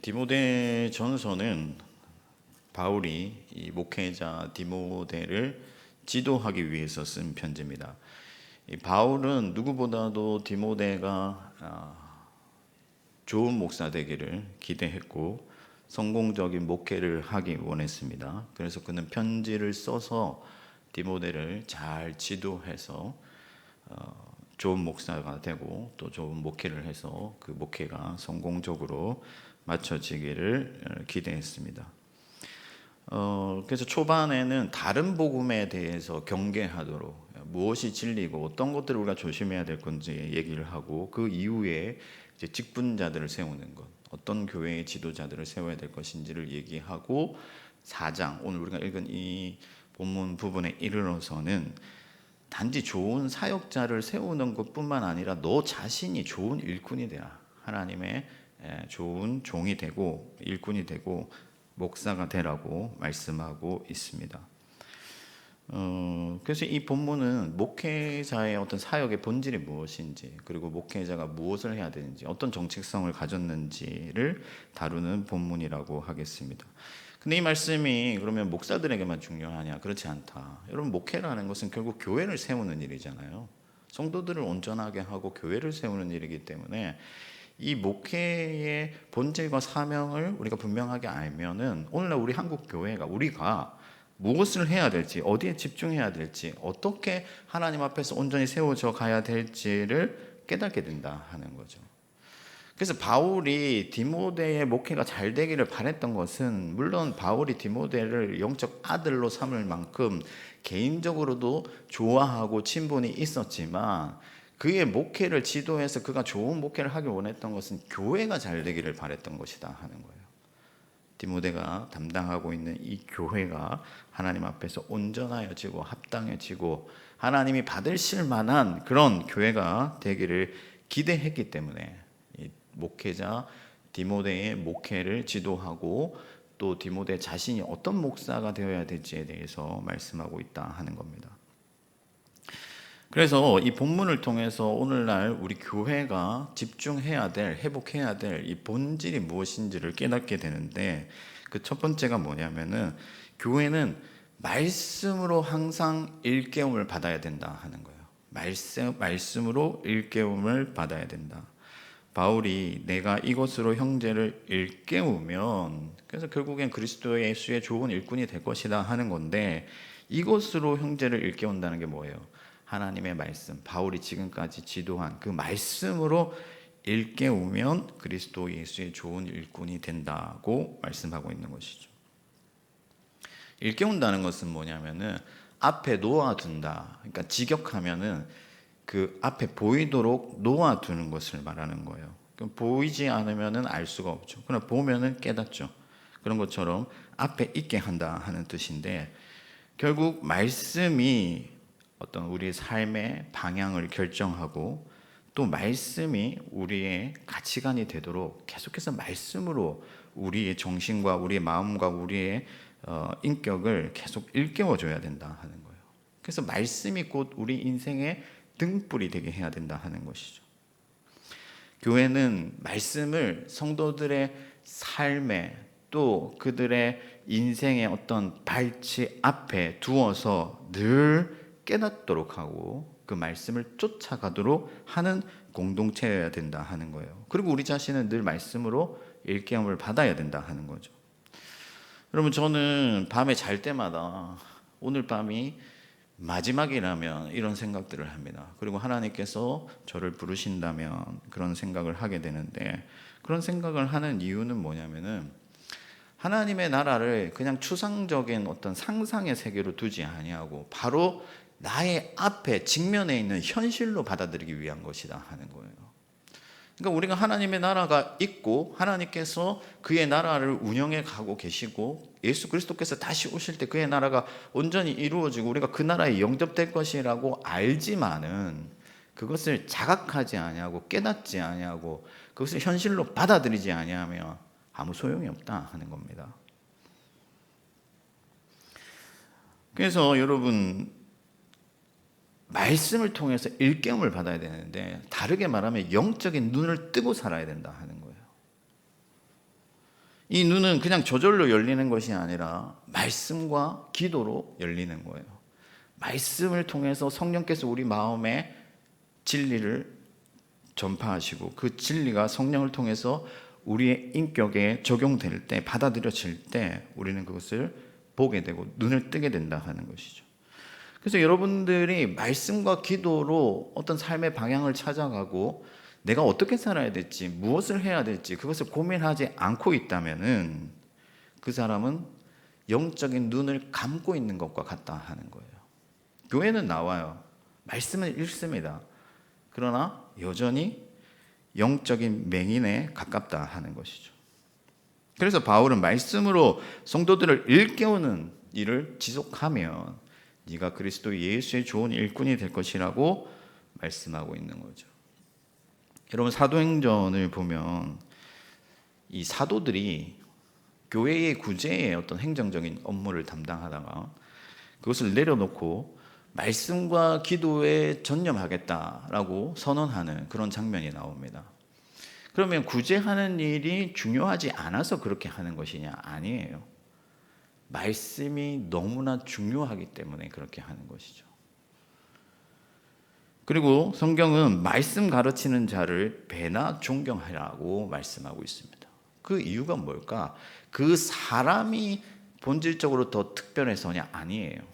디모데 전서는 바울이 이 목회자 디모데를 지도하기 위해서 쓴 편지입니다. 이 바울은 누구보다도 디모데가 좋은 목사 되기를 기대했고 성공적인 목회를 하기 원했습니다. 그래서 그는 편지를 써서 디모데를 잘 지도해서 좋은 목사가 되고 또 좋은 목회를 해서 그 목회가 성공적으로 마쳐지기를 기대했습니다. 그래서 초반에는 다른 복음에 대해서 경계하도록 무엇이 진리고 어떤 것들을 우리가 조심해야 될 건지 얘기를 하고 그 이후에 이제 직분자들을 세우는 것, 어떤 교회의 지도자들을 세워야 될 것인지를 얘기하고 4장, 오늘 우리가 읽은 이 본문 부분에 이르러서는 단지 좋은 사역자를 세우는 것뿐만 아니라 너 자신이 좋은 일꾼이 되라. 하나님의 좋은 종이 되고 일꾼이 되고 목사가 되라고 말씀하고 있습니다. 그래서 이 본문은 목회자의 어떤 사역의 본질이 무엇인지, 그리고 목회자가 무엇을 해야 되는지, 어떤 정체성을 가졌는지를 다루는 본문이라고 하겠습니다. 근데 이 말씀이 그러면 목사들에게만 중요하냐? 그렇지 않다. 여러분, 목회라는 것은 결국 교회를 세우는 일이잖아요. 성도들을 온전하게 하고 교회를 세우는 일이기 때문에 이 목회의 본질과 사명을 우리가 분명하게 알면은 오늘날 우리 한국 교회가 우리가 무엇을 해야 될지, 어디에 집중해야 될지, 어떻게 하나님 앞에서 온전히 세워져 가야 될지를 깨닫게 된다 하는 거죠. 그래서 바울이 디모데의 목회가 잘 되기를 바랬던 것은 물론 바울이 디모데를 영적 아들로 삼을 만큼 개인적으로도 좋아하고 친분이 있었지만 그의 목회를 지도해서 그가 좋은 목회를 하길 원했던 것은 교회가 잘 되기를 바랬던 것이다 하는 거예요. 디모데가 담당하고 있는 이 교회가 하나님 앞에서 온전하여지고 합당해지고 하나님이 받으실 만한 그런 교회가 되기를 기대했기 때문에 이 목회자 디모데의 목회를 지도하고 또 디모데 자신이 어떤 목사가 되어야 될지에 대해서 말씀하고 있다 하는 겁니다. 그래서 이 본문을 통해서 오늘날 우리 교회가 집중해야 될, 회복해야 될 이 본질이 무엇인지를 깨닫게 되는데 그 첫 번째가 뭐냐면은 교회는 말씀으로 항상 일깨움을 받아야 된다 하는 거예요. 말씀으로 일깨움을 받아야 된다. 바울이 내가 이것으로 형제를 일깨우면 그래서 결국엔 그리스도 예수의 좋은 일꾼이 될 것이다 하는 건데 이것으로 형제를 일깨운다는 게 뭐예요? 하나님의 말씀, 바울이 지금까지 지도한 그 말씀으로 일깨우면 그리스도 예수의 좋은 일꾼이 된다고 말씀하고 있는 것이죠. 일깨운다는 것은 뭐냐면은 앞에 놓아둔다. 그러니까 직역하면은 그 앞에 보이도록 놓아두는 것을 말하는 거예요. 보이지 않으면은 알 수가 없죠. 그러나 보면은 깨닫죠. 그런 것처럼 앞에 있게 한다 하는 뜻인데 결국 말씀이 어떤 우리의 삶의 방향을 결정하고 또 말씀이 우리의 가치관이 되도록 계속해서 말씀으로 우리의 정신과 우리의 마음과 우리의 인격을 계속 일깨워줘야 된다 하는 거예요. 그래서 말씀이 곧 우리 인생의 등불이 되게 해야 된다 하는 것이죠. 교회는 말씀을 성도들의 삶에 또 그들의 인생의 어떤 발치 앞에 두어서 늘 깨닫도록 하고 그 말씀을 쫓아가도록 하는 공동체여야 된다 하는 거예요. 그리고 우리 자신은 늘 말씀으로 일깨움을 받아야 된다 하는 거죠. 여러분, 저는 밤에 잘 때마다 오늘 밤이 마지막이라면 이런 생각들을 합니다. 그리고 하나님께서 저를 부르신다면 그런 생각을 하게 되는데 그런 생각을 하는 이유는 뭐냐면은 하나님의 나라를 그냥 추상적인 어떤 상상의 세계로 두지 아니하고 바로 나의 앞에 직면에 있는 현실로 받아들이기 위한 것이다 하는 거예요. 그러니까 우리가 하나님의 나라가 있고 하나님께서 그의 나라를 운영해 가고 계시고 예수 그리스도께서 다시 오실 때 그의 나라가 온전히 이루어지고 우리가 그 나라에 영접될 것이라고 알지만은 그것을 자각하지 아니하고 깨닫지 아니하고 그것을 현실로 받아들이지 아니하면 아무 소용이 없다 하는 겁니다. 그래서 여러분 말씀을 통해서 일깨움을 받아야 되는데 다르게 말하면 영적인 눈을 뜨고 살아야 된다 하는 거예요. 이 눈은 그냥 저절로 열리는 것이 아니라 말씀과 기도로 열리는 거예요. 말씀을 통해서 성령께서 우리 마음에 진리를 전파하시고 그 진리가 성령을 통해서 우리의 인격에 적용될 때, 받아들여질 때 우리는 그것을 보게 되고 눈을 뜨게 된다 하는 것이죠. 그래서 여러분들이 말씀과 기도로 어떤 삶의 방향을 찾아가고 내가 어떻게 살아야 될지, 무엇을 해야 될지 그것을 고민하지 않고 있다면은 그 사람은 영적인 눈을 감고 있는 것과 같다 하는 거예요. 교회는 나와요. 말씀을 읽습니다. 그러나 여전히 영적인 맹인에 가깝다 하는 것이죠. 그래서 바울은 말씀으로 성도들을 일깨우는 일을 지속하면 네가 그리스도 예수의 좋은 일꾼이 될 것이라고 말씀하고 있는 거죠. 여러분, 사도행전을 보면 이 사도들이 교회의 구제의 어떤 행정적인 업무를 담당하다가 그것을 내려놓고 말씀과 기도에 전념하겠다라고 선언하는 그런 장면이 나옵니다. 그러면 구제하는 일이 중요하지 않아서 그렇게 하는 것이냐? 아니에요. 말씀이 너무나 중요하기 때문에 그렇게 하는 것이죠. 그리고 성경은 말씀 가르치는 자를 배나 존경하라고 말씀하고 있습니다. 그 이유가 뭘까? 그 사람이 본질적으로 더 특별해서냐? 아니에요.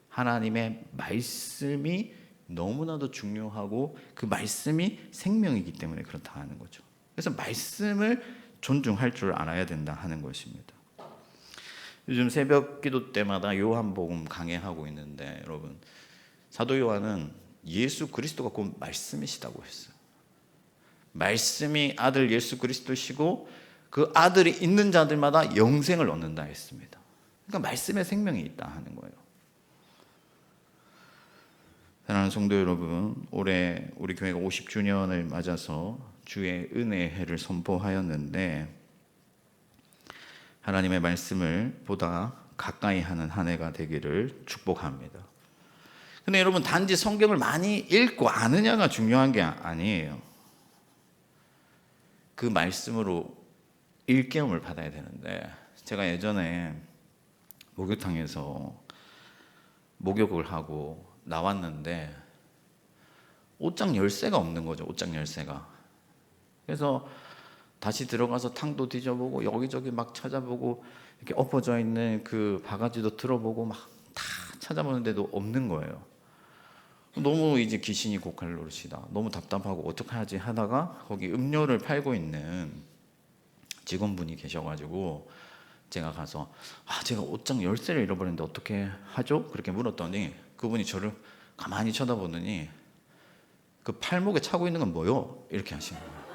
하나님의 말씀이 너무나도 중요하고 그 말씀이 생명이기 때문에 그렇다 하는 거죠. 그래서 말씀을 존중할 줄 알아야 된다 하는 것입니다. 요즘 새벽 기도 때마다 요한복음 강해하고 있는데 여러분, 사도 요한은 예수 그리스도가 곧 말씀이시다고 했어요. 말씀이 아들 예수 그리스도시고 그 아들이 있는 자들마다 영생을 얻는다 했습니다. 그러니까 말씀에 생명이 있다 하는 거예요. 사랑하는 성도 여러분, 올해 우리 교회가 50주년을 맞아서 주의 은혜의 해를 선포하였는데 하나님의 말씀을 보다 가까이 하는 한 해가 되기를 축복합니다. 근데 여러분, 단지 성경을 많이 읽고 아느냐가 중요한 게 아니에요. 그 말씀으로 일깨움을 받아야 되는데, 제가 예전에 목욕탕에서 목욕을 하고 나왔는데 옷장 열쇠가 없는 거죠. 옷장 열쇠가. 그래서 다시 들어가서 탕도 뒤져보고 여기저기 막 찾아보고 이렇게 엎어져 있는 그 바가지도 들어보고 막 다 찾아보는데도 없는 거예요. 너무 이제 귀신이 고칼 노릇이다. 너무 답답하고 어떡하지 하다가 거기 음료를 팔고 있는 직원분이 계셔가지고 제가 가서 제가 옷장 열쇠를 잃어버렸는데 어떻게 하죠? 그렇게 물었더니 그분이 저를 가만히 쳐다보더니 그 팔목에 차고 있는 건 뭐요? 이렇게 하시는 거예요.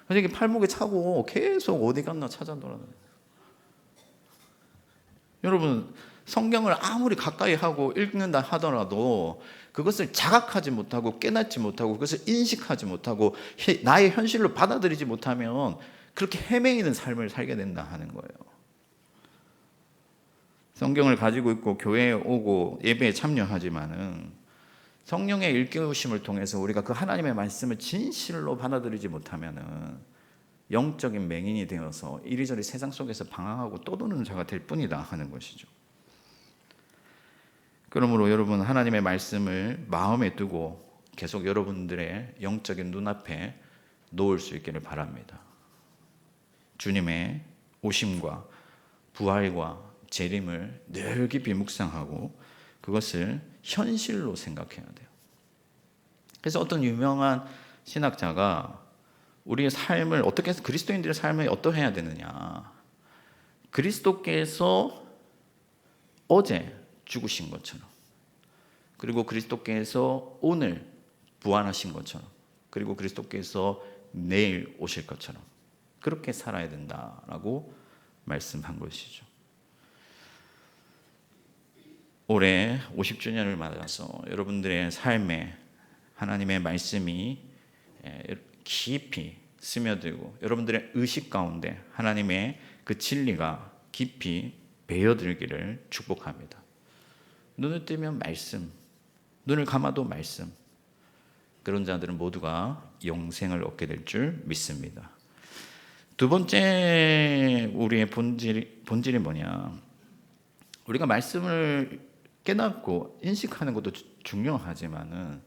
그래서 이게 팔목에 차고 계속 어디 갔나 찾아 돌아다녀요. 여러분, 성경을 아무리 가까이 하고 읽는다 하더라도 그것을 자각하지 못하고 깨닫지 못하고 그것을 인식하지 못하고 나의 현실로 받아들이지 못하면 그렇게 헤매이는 삶을 살게 된다 하는 거예요. 성경을 가지고 있고 교회에 오고 예배에 참여하지만은 성령의 일깨우심을 통해서 우리가 그 하나님의 말씀을 진실로 받아들이지 못하면은 영적인 맹인이 되어서 이리저리 세상 속에서 방황하고 떠도는 자가 될 뿐이다 하는 것이죠. 그러므로 여러분, 하나님의 말씀을 마음에 두고 계속 여러분들의 영적인 눈앞에 놓을 수 있기를 바랍니다. 주님의 오심과 부활과 재림을 늘 깊이 묵상하고 그것을 현실로 생각해야 돼요. 그래서 어떤 유명한 신학자가 우리의 삶을 어떻게 해서 그리스도인들의 삶을 어떠해야 되느냐, 그리스도께서 어제 죽으신 것처럼, 그리고 그리스도께서 오늘 부활하신 것처럼, 그리고 그리스도께서 내일 오실 것처럼 그렇게 살아야 된다라고 말씀한 것이죠. 올해 50주년을 맞아서 여러분들의 삶에 하나님의 말씀이 깊이 스며들고 여러분들의 의식 가운데 하나님의 그 진리가 깊이 배어들기를 축복합니다. 눈을 뜨면 말씀, 눈을 감아도 말씀, 그런 자들은 모두가 영생을 얻게 될 줄 믿습니다. 두 번째 우리의 본질이 뭐냐? 우리가 말씀을 깨닫고 인식하는 것도 중요하지만은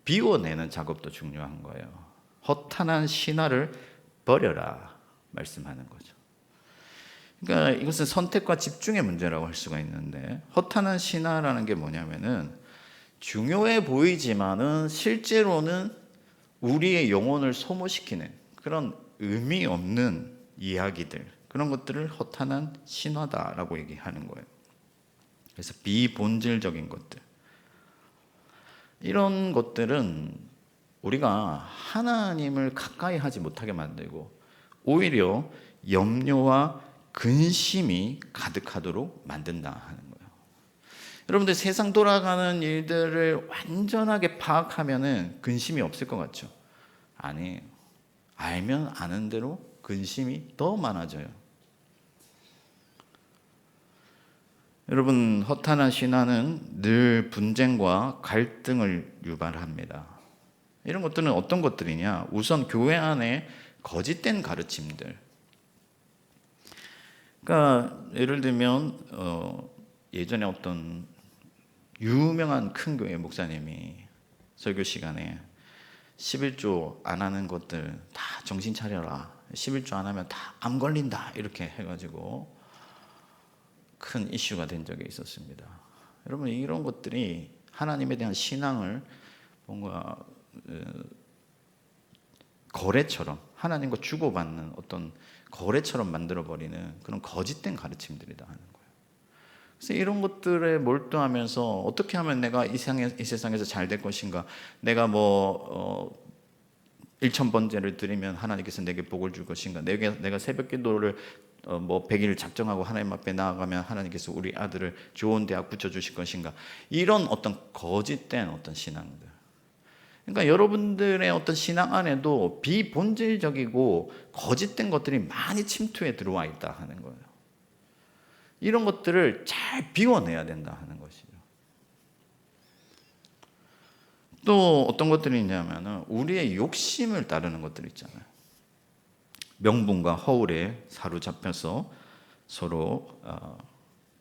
비워내는 작업도 중요한 거예요. 허탄한 신화를 버려라 말씀하는 거죠. 그러니까 이것은 선택과 집중의 문제라고 할 수가 있는데, 허탄한 신화라는 게 뭐냐면은 중요해 보이지만은 실제로는 우리의 영혼을 소모시키는 그런 의미 없는 이야기들, 그런 것들을 허탄한 신화다라고 얘기하는 거예요. 그래서 비본질적인 것들, 이런 것들은 우리가 하나님을 가까이 하지 못하게 만들고 오히려 염려와 근심이 가득하도록 만든다 하는 거예요. 여러분들 세상 돌아가는 일들을 완전하게 파악하면은 근심이 없을 것 같죠? 아니에요. 알면 아는 대로 근심이 더 많아져요. 여러분, 허탄한 신화는 늘 분쟁과 갈등을 유발합니다. 이런 것들은 어떤 것들이냐? 우선 교회 안에 거짓된 가르침들. 그러니까 예를 들면 예전에 어떤 유명한 큰 교회 목사님이 설교 시간에 11조 안 하는 것들 다 정신 차려라, 11조 안 하면 다 암 걸린다, 이렇게 해가지고 큰 이슈가 된 적이 있었습니다. 여러분, 이런 것들이 하나님에 대한 신앙을 뭔가 거래처럼, 하나님과 주고받는 어떤 거래처럼 만들어버리는 그런 거짓된 가르침들이다 하는 거예요. 그래서 이런 것들에 몰두하면서 어떻게 하면 내가 이 세상에서 잘 될 것인가, 내가 1,000번제를 드리면 하나님께서 내게 복을 줄 것인가, 내가 새벽 기도를 100일 작정하고 하나님 앞에 나아가면 하나님께서 우리 아들을 좋은 대학 붙여주실 것인가, 이런 어떤 거짓된 어떤 신앙들. 그러니까 여러분들의 어떤 신앙 안에도 비본질적이고 거짓된 것들이 많이 침투해 들어와 있다 하는 거예요. 이런 것들을 잘 비워내야 된다 하는 것이죠. 또 어떤 것들이 있냐면 우리의 욕심을 따르는 것들 있잖아요. 명분과 허울에 사로잡혀서 서로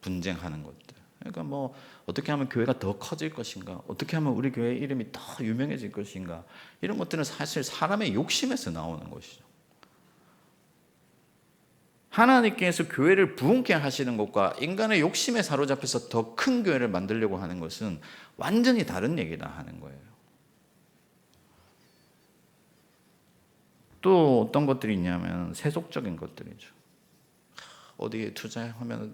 분쟁하는 것들. 그러니까 어떻게 하면 교회가 더 커질 것인가, 어떻게 하면 우리 교회 이름이 더 유명해질 것인가, 이런 것들은 사실 사람의 욕심에서 나오는 것이죠. 하나님께서 교회를 부흥케 하시는 것과 인간의 욕심에 사로잡혀서 더 큰 교회를 만들려고 하는 것은 완전히 다른 얘기다 하는 거예요. 또 어떤 것들이 있냐면 세속적인 것들이죠. 어디에 투자하면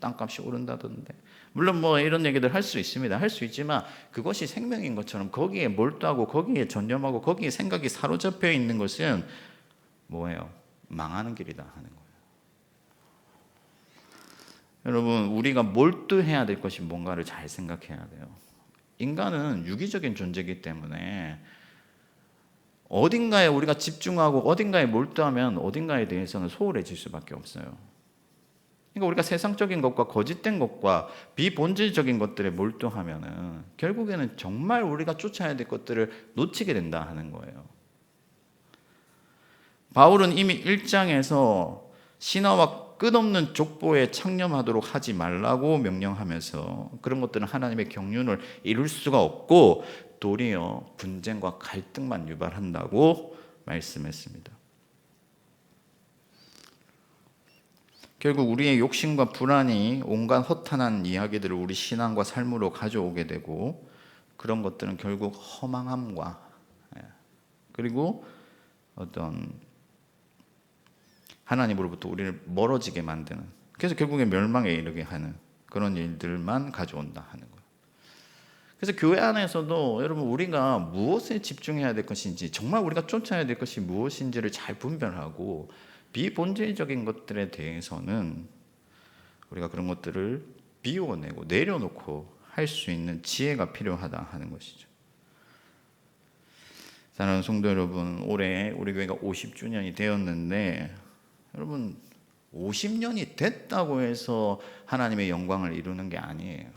땅값이 오른다던데, 물론 이런 얘기들 할 수 있습니다. 할 수 있지만 그것이 생명인 것처럼 거기에 몰두하고 거기에 전념하고 거기에 생각이 사로잡혀 있는 것은 뭐예요? 망하는 길이다 하는 거예요. 여러분, 우리가 몰두해야 될 것이 뭔가를 잘 생각해야 돼요. 인간은 유기적인 존재이기 때문에 어딘가에 우리가 집중하고 어딘가에 몰두하면 어딘가에 대해서는 소홀해질 수밖에 없어요. 그러니까 우리가 세상적인 것과 거짓된 것과 비본질적인 것들에 몰두하면은 결국에는 정말 우리가 쫓아야 될 것들을 놓치게 된다 하는 거예요. 바울은 이미 1장에서 신화와 끝없는 족보에 창념하도록 하지 말라고 명령하면서 그런 것들은 하나님의 경륜을 이룰 수가 없고 도리어 분쟁과 갈등만 유발한다고 말씀했습니다. 결국 우리의 욕심과 불안이 온갖 허탄한 이야기들을 우리 신앙과 삶으로 가져오게 되고, 그런 것들은 결국 허망함과 그리고 어떤 하나님으로부터 우리를 멀어지게 만드는, 그래서 결국에 멸망에 이르게 하는 그런 일들만 가져온다 하는 거예요. 그래서 교회 안에서도 여러분, 우리가 무엇에 집중해야 될 것인지, 정말 우리가 쫓아야 될 것이 무엇인지를 잘 분별하고 비본질적인 것들에 대해서는 우리가 그런 것들을 비워내고 내려놓고 할 수 있는 지혜가 필요하다 하는 것이죠. 사랑하는 성도 여러분, 올해 우리 교회가 50주년이 되었는데, 여러분 50년이 됐다고 해서 하나님의 영광을 이루는 게 아니에요.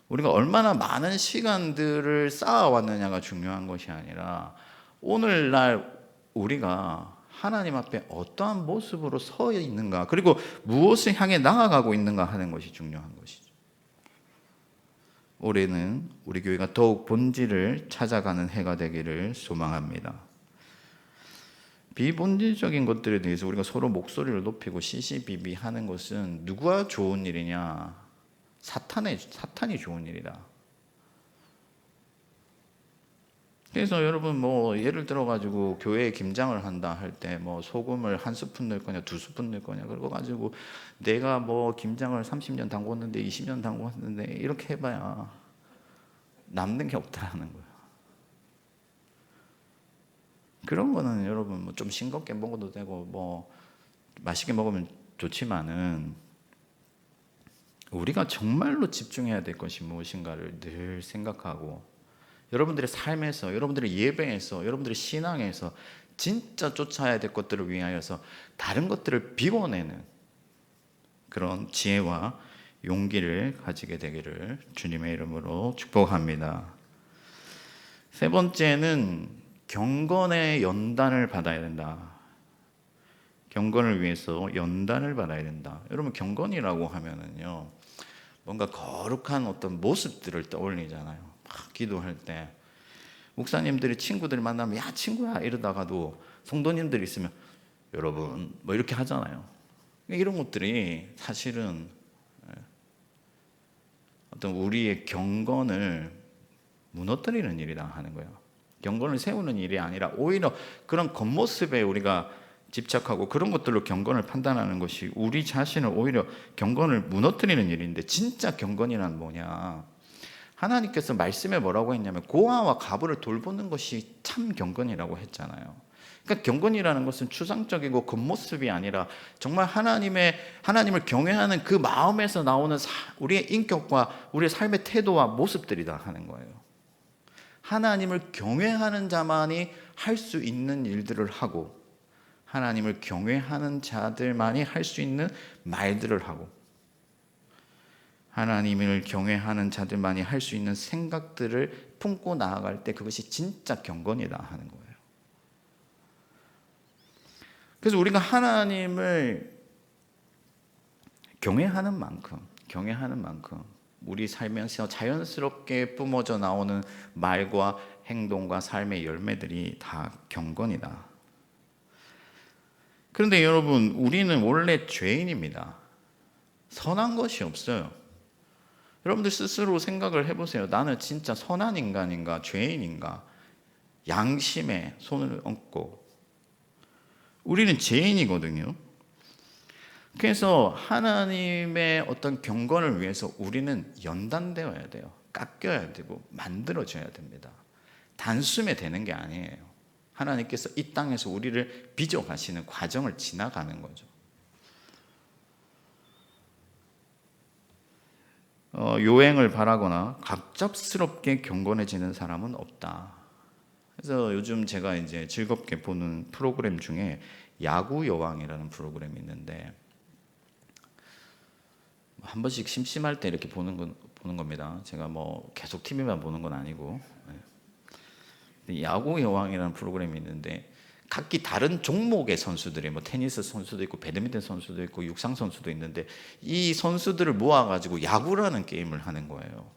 우리가 얼마나 많은 시간들을 쌓아왔느냐가 중요한 것이 아니라 오늘날 우리가 하나님 앞에 어떠한 모습으로 서 있는가, 그리고 무엇을 향해 나아가고 있는가 하는 것이 중요한 것이죠. 올해는 우리 교회가 더욱 본질을 찾아가는 해가 되기를 소망합니다. 비본질적인 것들에 대해서 우리가 서로 목소리를 높이고 시시비비하는 것은 누가 좋은 일이냐? 사탄이 좋은 일이다. 그래서 여러분 뭐 예를 들어 가지고 교회에 김장을 한다 할 때 뭐 소금을 한 스푼 넣을 거냐, 두 스푼 넣을 거냐, 그러고 가지고 내가 뭐 김장을 30년 담궜는데 20년 담궜는데 이렇게 해봐야 남는 게 없다라는 거예요. 그런 거는 여러분 뭐 좀 싱겁게 먹어도 되고 뭐 맛있게 먹으면 좋지만은 우리가 정말로 집중해야 될 것이 무엇인가를 늘 생각하고 여러분들의 삶에서, 여러분들의 예배에서, 여러분들의 신앙에서 진짜 쫓아야 될 것들을 위하여서 다른 것들을 비워내는 그런 지혜와 용기를 가지게 되기를 주님의 이름으로 축복합니다. 세 번째는 경건의 연단을 받아야 된다. 경건을 위해서 연단을 받아야 된다. 여러분 경건이라고 하면은요, 뭔가 거룩한 어떤 모습들을 떠올리잖아요. 막 기도할 때 목사님들이 친구들 만나면 야 친구야 이러다가도 성도님들이 있으면 여러분 뭐 이렇게 하잖아요. 이런 것들이 사실은 어떤 우리의 경건을 무너뜨리는 일이다 하는 거예요. 경건을 세우는 일이 아니라 오히려 그런 겉모습에 우리가 집착하고 그런 것들로 경건을 판단하는 것이 우리 자신을 오히려 경건을 무너뜨리는 일인데, 진짜 경건이란 뭐냐? 하나님께서 말씀에 뭐라고 했냐면 고아와 과부를 돌보는 것이 참 경건이라고 했잖아요. 그러니까 경건이라는 것은 추상적이고 겉모습이 아니라 정말 하나님을 경외하는 그 마음에서 나오는 우리의 인격과 우리의 삶의 태도와 모습들이다 하는 거예요. 하나님을 경외하는 자만이 할 수 있는 일들을 하고, 하나님을 경외하는 자들만이 할 수 있는 말들을 하고, 하나님을 경외하는 자들만이 할 수 있는 생각들을 품고 나아갈 때 그것이 진짜 경건이다 하는 거예요. 그래서 우리가 하나님을 경외하는 만큼 우리 삶에서 자연스럽게 뿜어져 나오는 말과 행동과 삶의 열매들이 다 경건이다. 그런데 여러분, 우리는 원래 죄인입니다. 선한 것이 없어요. 여러분들 스스로 생각을 해보세요. 나는 진짜 선한 인간인가 죄인인가? 양심에 손을 얹고, 우리는 죄인이거든요. 그래서 하나님의 어떤 경건을 위해서 우리는 연단되어야 돼요. 깎여야 되고 만들어져야 됩니다. 단숨에 되는 게 아니에요. 하나님께서 이 땅에서 우리를 빚어가시는 과정을 지나가는 거죠. 요행을 바라거나 갑작스럽게 경건해지는 사람은 없다. 그래서 요즘 제가 이제 즐겁게 보는 프로그램 중에 야구 여왕이라는 프로그램이 있는데, 한 번씩 심심할 때 이렇게 보는 겁니다. 제가 뭐 계속 TV만 보는 건 아니고. 야구 여왕이라는 프로그램이 있는데 각기 다른 종목의 선수들이, 뭐 테니스 선수도 있고 배드민턴 선수도 있고 육상 선수도 있는데, 이 선수들을 모아가지고 야구라는 게임을 하는 거예요.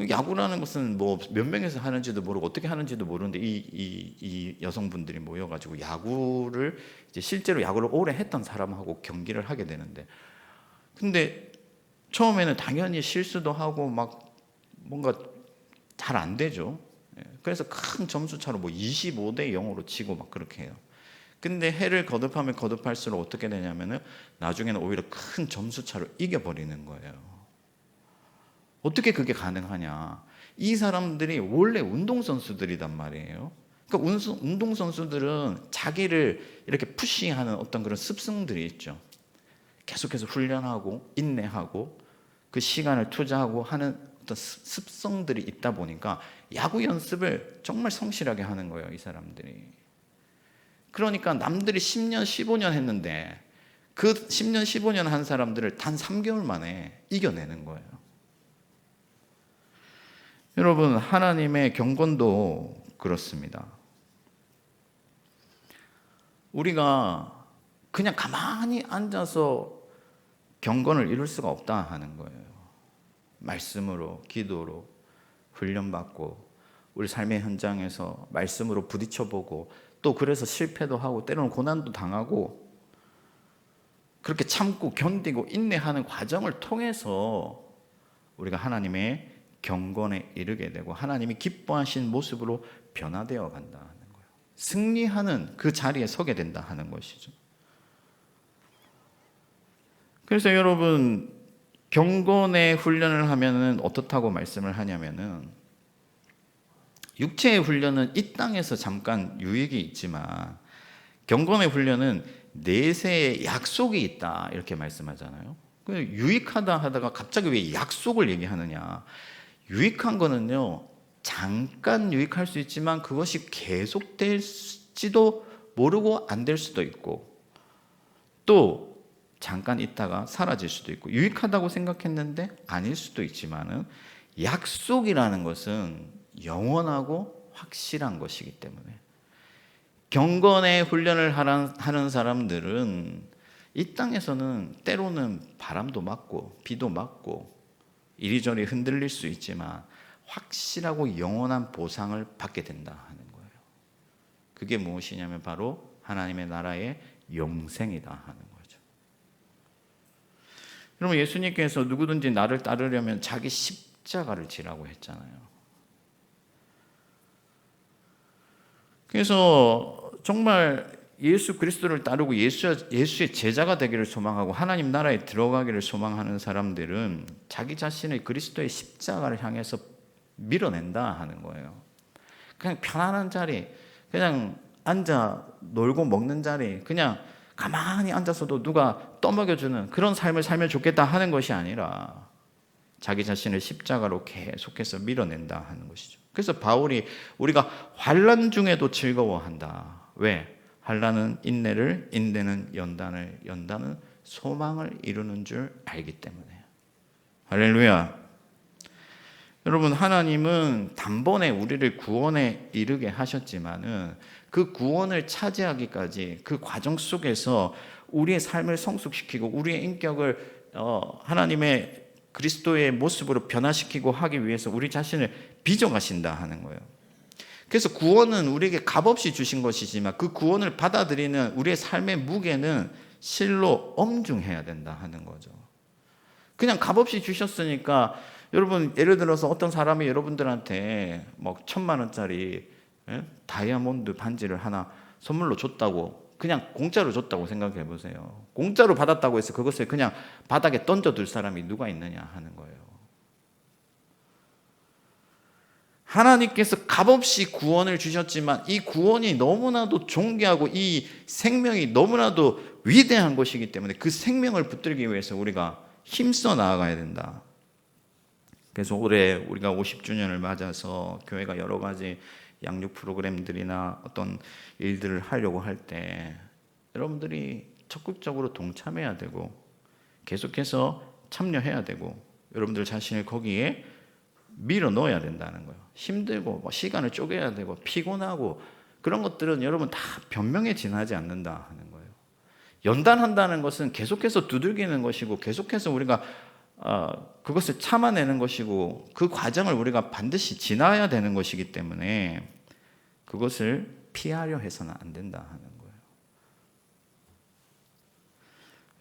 야구라는 것은 뭐 몇 명에서 하는지도 모르고 어떻게 하는지도 모르는데 이 여성분들이 모여가지고 야구를 이제 실제로 야구를 오래 했던 사람하고 경기를 하게 되는데, 근데 처음에는 당연히 실수도 하고 막 뭔가 잘 안 되죠. 그래서 큰 점수 차로 뭐 25대 0으로 치고 막 그렇게 해요. 근데 해를 거듭하면 거듭할수록 어떻게 되냐면은 나중에는 오히려 큰 점수 차로 이겨버리는 거예요. 어떻게 그게 가능하냐? 이 사람들이 원래 운동선수들이단 말이에요. 그러니까 운동선수들은 자기를 이렇게 푸시하는 어떤 그런 습성들이 있죠. 계속해서 훈련하고 인내하고 그 시간을 투자하고 하는 어떤 습성들이 있다 보니까 야구 연습을 정말 성실하게 하는 거예요, 이 사람들이. 그러니까 남들이 10년, 15년 했는데 그 10년, 15년 한 사람들을 단 3개월 만에 이겨내는 거예요. 여러분, 하나님의 경건도 그렇습니다. 우리가 그냥 가만히 앉아서 경건을 이룰 수가 없다 하는 거예요. 말씀으로, 기도로 훈련받고 우리 삶의 현장에서 말씀으로 부딪혀보고 또 그래서 실패도 하고 때로는 고난도 당하고 그렇게 참고 견디고 인내하는 과정을 통해서 우리가 하나님의 경건에 이르게 되고 하나님이 기뻐하신 모습으로 변화되어 간다 하는 거예요. 승리하는 그 자리에 서게 된다 하는 것이죠. 그래서 여러분, 경건의 훈련을 하면은 어떻다고 말씀을 하냐면은, 육체의 훈련은 이 땅에서 잠깐 유익이 있지만 경건의 훈련은 내세의 약속이 있다 이렇게 말씀하잖아요. 유익하다 하다가 갑자기 왜 약속을 얘기하느냐. 유익한 거는요, 잠깐 유익할 수 있지만 그것이 계속될지도 모르고 안 될 수도 있고 또 잠깐 있다가 사라질 수도 있고, 유익하다고 생각했는데 아닐 수도 있지만은 약속이라는 것은 영원하고 확실한 것이기 때문에 경건의 훈련을 하는 사람들은 이 땅에서는 때로는 바람도 맞고 비도 맞고 이리저리 흔들릴 수 있지만 확실하고 영원한 보상을 받게 된다 하는 거예요. 그게 무엇이냐면 바로 하나님의 나라의 영생이다 하는 거죠. 여러분, 예수님께서 누구든지 나를 따르려면 자기 십자가를 지라고 했잖아요. 그래서 정말 예수 그리스도를 따르고 예수의 제자가 되기를 소망하고 하나님 나라에 들어가기를 소망하는 사람들은 자기 자신을 그리스도의 십자가를 향해서 밀어낸다 하는 거예요. 그냥 편안한 자리, 그냥 앉아 놀고 먹는 자리, 그냥 가만히 앉아서도 누가 떠먹여주는 그런 삶을 살면 좋겠다 하는 것이 아니라 자기 자신을 십자가로 계속해서 밀어낸다 하는 것이죠. 그래서 바울이 우리가 환난 중에도 즐거워한다. 왜? 환난은 인내를, 인내는 연단을, 연단은 소망을 이루는 줄 알기 때문에. 할렐루야. 여러분, 하나님은 단번에 우리를 구원에 이르게 하셨지만은 그 구원을 차지하기까지 그 과정 속에서 우리의 삶을 성숙시키고 우리의 인격을 하나님의 그리스도의 모습으로 변화시키고 하기 위해서 우리 자신을 빚어가신다 하는 거예요. 그래서 구원은 우리에게 값없이 주신 것이지만 그 구원을 받아들이는 우리의 삶의 무게는 실로 엄중해야 된다 하는 거죠. 그냥 값없이 주셨으니까, 여러분 예를 들어서 어떤 사람이 여러분들한테 뭐 1,000,000원짜리 다이아몬드 반지를 하나 선물로 줬다고, 그냥 공짜로 줬다고 생각해 보세요. 공짜로 받았다고 해서 그것을 그냥 바닥에 던져둘 사람이 누가 있느냐 하는 거예요. 하나님께서 값없이 구원을 주셨지만 이 구원이 너무나도 존귀하고 이 생명이 너무나도 위대한 것이기 때문에 그 생명을 붙들기 위해서 우리가 힘써 나아가야 된다. 그래서 올해 우리가 50주년을 맞아서 교회가 여러 가지 양육 프로그램들이나 어떤 일들을 하려고 할 때 여러분들이 적극적으로 동참해야 되고 계속해서 참여해야 되고 여러분들 자신을 거기에 밀어 넣어야 된다는 거예요. 힘들고 시간을 쪼개야 되고 피곤하고 그런 것들은 여러분 다 변명에 지나지 않는다 하는 거예요. 연단한다는 것은 계속해서 두들기는 것이고 계속해서 우리가 그것을 참아내는 것이고 그 과정을 우리가 반드시 지나야 되는 것이기 때문에 그것을 피하려 해서는 안 된다 하는 거예요.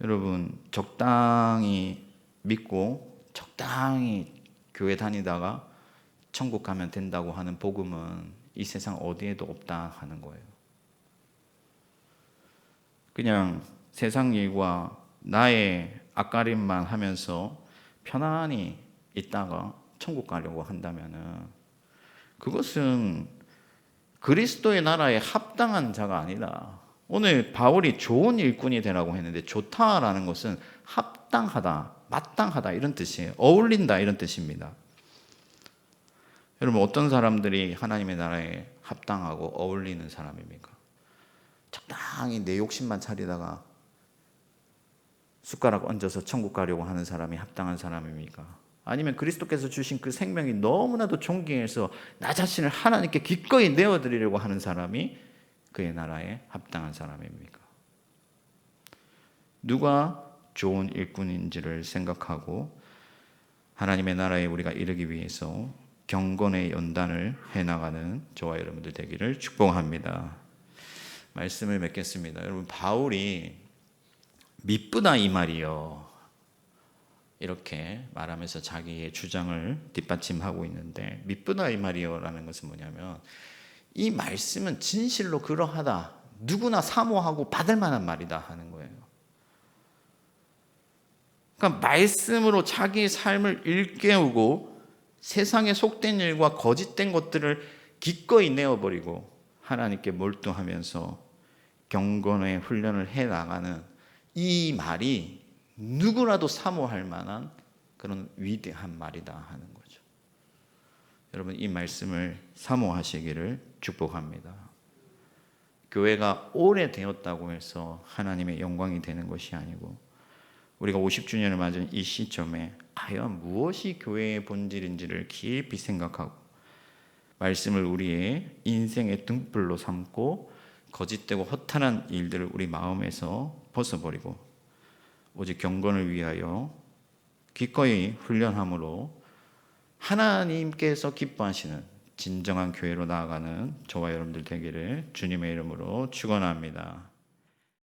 여러분, 적당히 믿고 적당히 교회 다니다가 천국 가면 된다고 하는 복음은 이 세상 어디에도 없다 하는 거예요. 그냥 세상 일과 나의 앞가림만 하면서 편안히 있다가 천국 가려고 한다면은 그것은 그리스도의 나라에 합당한 자가 아니다. 오늘 바울이 좋은 일꾼이 되라고 했는데 좋다라는 것은 합당하다, 마땅하다 이런 뜻이에요. 어울린다 이런 뜻입니다. 여러분, 어떤 사람들이 하나님의 나라에 합당하고 어울리는 사람입니까? 적당히 내 욕심만 차리다가 숟가락 얹어서 천국 가려고 하는 사람이 합당한 사람입니까? 아니면 그리스도께서 주신 그 생명이 너무나도 존귀해서 나 자신을 하나님께 기꺼이 내어드리려고 하는 사람이 그의 나라에 합당한 사람입니까? 누가 좋은 일꾼인지를 생각하고 하나님의 나라에 우리가 이르기 위해서 경건의 연단을 해나가는 저와 여러분들 되기를 축복합니다. 말씀을 맺겠습니다. 여러분, 바울이 미쁘다 이 말이요, 이렇게 말하면서 자기의 주장을 뒷받침하고 있는데, 미쁘다 이 말이요라는 것은 뭐냐면 이 말씀은 진실로 그러하다, 누구나 사모하고 받을 만한 말이다 하는 거예요. 그러니까 말씀으로 자기의 삶을 일깨우고 세상에 속된 일과 거짓된 것들을 기꺼이 내어버리고 하나님께 몰두하면서 경건의 훈련을 해나가는 이 말이 누구라도 사모할 만한 그런 위대한 말이다 하는 거죠. 여러분, 이 말씀을 사모하시기를 축복합니다. 교회가 오래되었다고 해서 하나님의 영광이 되는 것이 아니고, 우리가 50주년을 맞은 이 시점에 과연 무엇이 교회의 본질인지를 깊이 생각하고 말씀을 우리의 인생의 등불로 삼고 거짓되고 허탄한 일들을 우리 마음에서 벗어버리고 오직 경건을 위하여 기꺼이 훈련함으로 하나님께서 기뻐하시는 진정한 교회로 나아가는 저와 여러분들 되기를 주님의 이름으로 축원합니다.